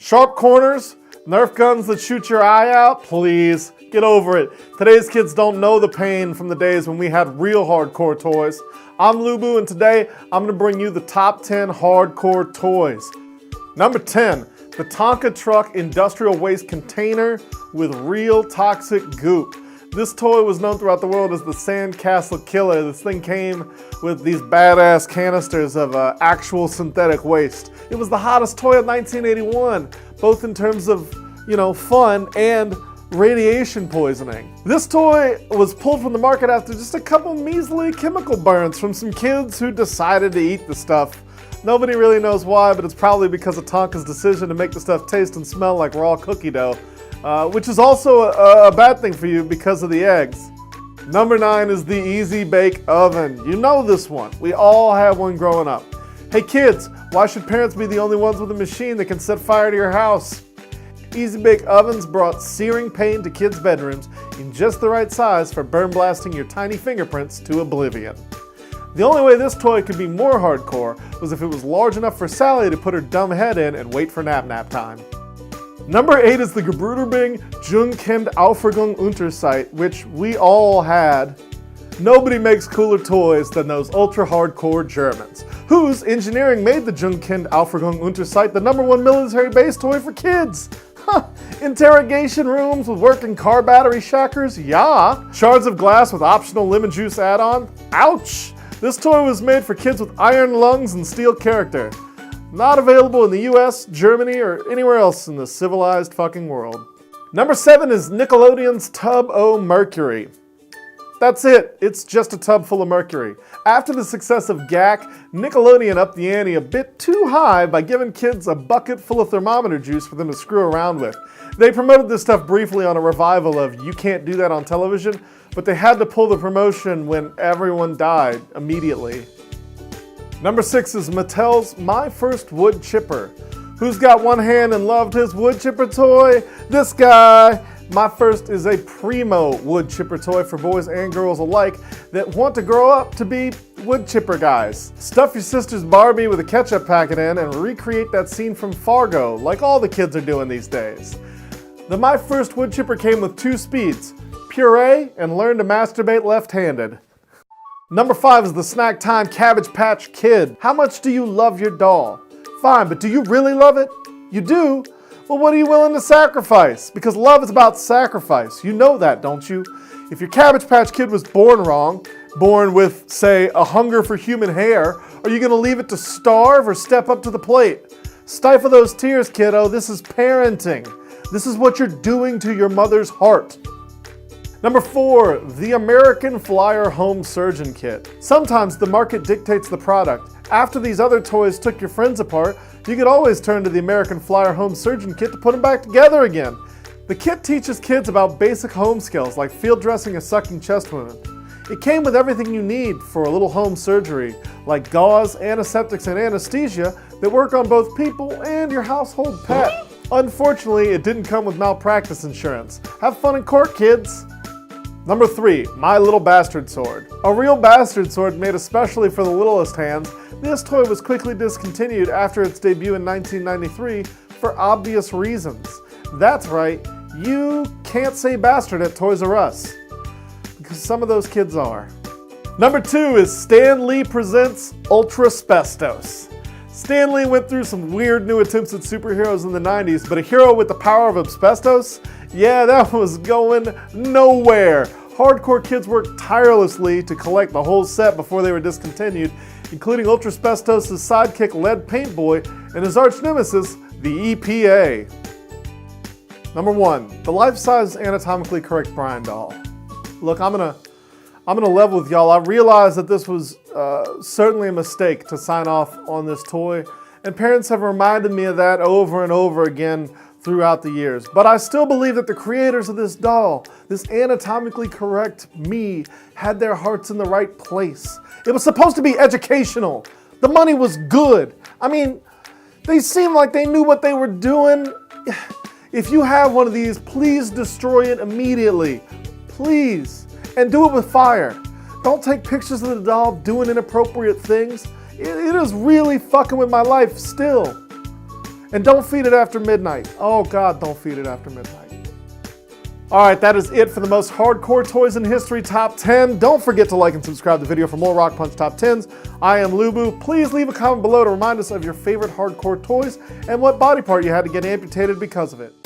Sharp corners, Nerf guns that shoot your eye out, please, get over it. Today's kids don't know the pain from the days when we had real hardcore toys. I'm Lubu, and today I'm gonna bring you the top 10 hardcore toys. Number 10, the Tonka Truck Industrial Waste Container with real toxic goop. This toy was known throughout the world as the Sandcastle Killer. This thing came with these badass canisters of actual synthetic waste. It was the hottest toy of 1981, both in terms of, fun and radiation poisoning. This toy was pulled from the market after just a couple measly chemical burns from some kids who decided to eat the stuff. Nobody really knows why, but it's probably because of Tonka's decision to make the stuff taste and smell like raw cookie dough. Which is also a bad thing for you because of the eggs. Number 9 is the Easy Bake Oven. You know this one. We all had one growing up. Hey kids, why should parents be the only ones with a machine that can set fire to your house? Easy Bake Ovens brought searing pain to kids' bedrooms in just the right size for burn blasting your tiny fingerprints to oblivion. The only way this toy could be more hardcore was if it was large enough for Sally to put her dumb head in and wait for nap time. Number 8 is the Gebruderbing Jungkind Aufregung Unterseite, which we all had. Nobody makes cooler toys than those ultra-hardcore Germans, whose engineering made the Jungkind Aufregung Unterseite the #1 military base toy for kids. Interrogation rooms with working car battery shackers, yeah. Shards of glass with optional lemon juice add-on, ouch. This toy was made for kids with iron lungs and steel character. Not available in the US, Germany, or anywhere else in the civilized fucking world. Number 7 is Nickelodeon's Tub O' Mercury. That's it, it's just a tub full of mercury. After the success of GAC, Nickelodeon upped the ante a bit too high by giving kids a bucket full of thermometer juice for them to screw around with. They promoted this stuff briefly on a revival of You Can't Do That on Television, but they had to pull the promotion when everyone died immediately. Number 6 is Mattel's My First Wood Chipper. Who's got one hand and loved his wood chipper toy? This guy! My First is a primo wood chipper toy for boys and girls alike that want to grow up to be wood chipper guys. Stuff your sister's Barbie with a ketchup packet in and recreate that scene from Fargo, like all the kids are doing these days. The My First wood chipper came with 2 speeds, puree and learn to masturbate left-handed. Number 5 is the Snack Time Cabbage Patch Kid. How much do you love your doll? Fine, but do you really love it? You do? Well, what are you willing to sacrifice? Because love is about sacrifice. You know that, don't you? If your Cabbage Patch Kid was born wrong, born with, say, a hunger for human hair, are you gonna leave it to starve or step up to the plate? Stifle those tears, kiddo. This is parenting. This is what you're doing to your mother's heart. Number 4, the American Flyer Home Surgeon Kit. Sometimes the market dictates the product. After these other toys took your friends apart, you could always turn to the American Flyer Home Surgeon Kit to put them back together again. The kit teaches kids about basic home skills like field dressing a sucking chest wound. It came with everything you need for a little home surgery, like gauze, antiseptics, and anesthesia that work on both people and your household pet. Unfortunately, it didn't come with malpractice insurance. Have fun in court, kids! Number 3, My Little Bastard Sword. A real bastard sword made especially for the littlest hands, this toy was quickly discontinued after its debut in 1993 for obvious reasons. That's right, you can't say bastard at Toys R Us, because some of those kids are. Number 2 is Stan Lee Presents Ultra Spestos. Stan Lee went through some weird new attempts at superheroes in the 90s, but a hero with the power of asbestos? Yeah, that was going nowhere. Hardcore kids worked tirelessly to collect the whole set before they were discontinued, including Ultra Spestos' sidekick Lead Paint Boy and his arch nemesis, the EPA. Number 1, the life-size anatomically correct Brian doll. Look, I'm gonna level with y'all. I realize that this was certainly a mistake to sign off on this toy, and parents have reminded me of that over and over again throughout the years. But I still believe that the creators of this doll, this anatomically correct me, had their hearts in the right place. It was supposed to be educational. The money was good. I mean, they seemed like they knew what they were doing. If you have one of these, please destroy it immediately. Please. And do it with fire. Don't take pictures of the doll doing inappropriate things. It is really fucking with my life still. And don't feed it after midnight. Oh God, don't feed it after midnight. All right, that is it for the most hardcore toys in history top 10. Don't forget to like and subscribe to the video for more Rock Punch top 10s. I am Lubu. Please leave a comment below to remind us of your favorite hardcore toys and what body part you had to get amputated because of it.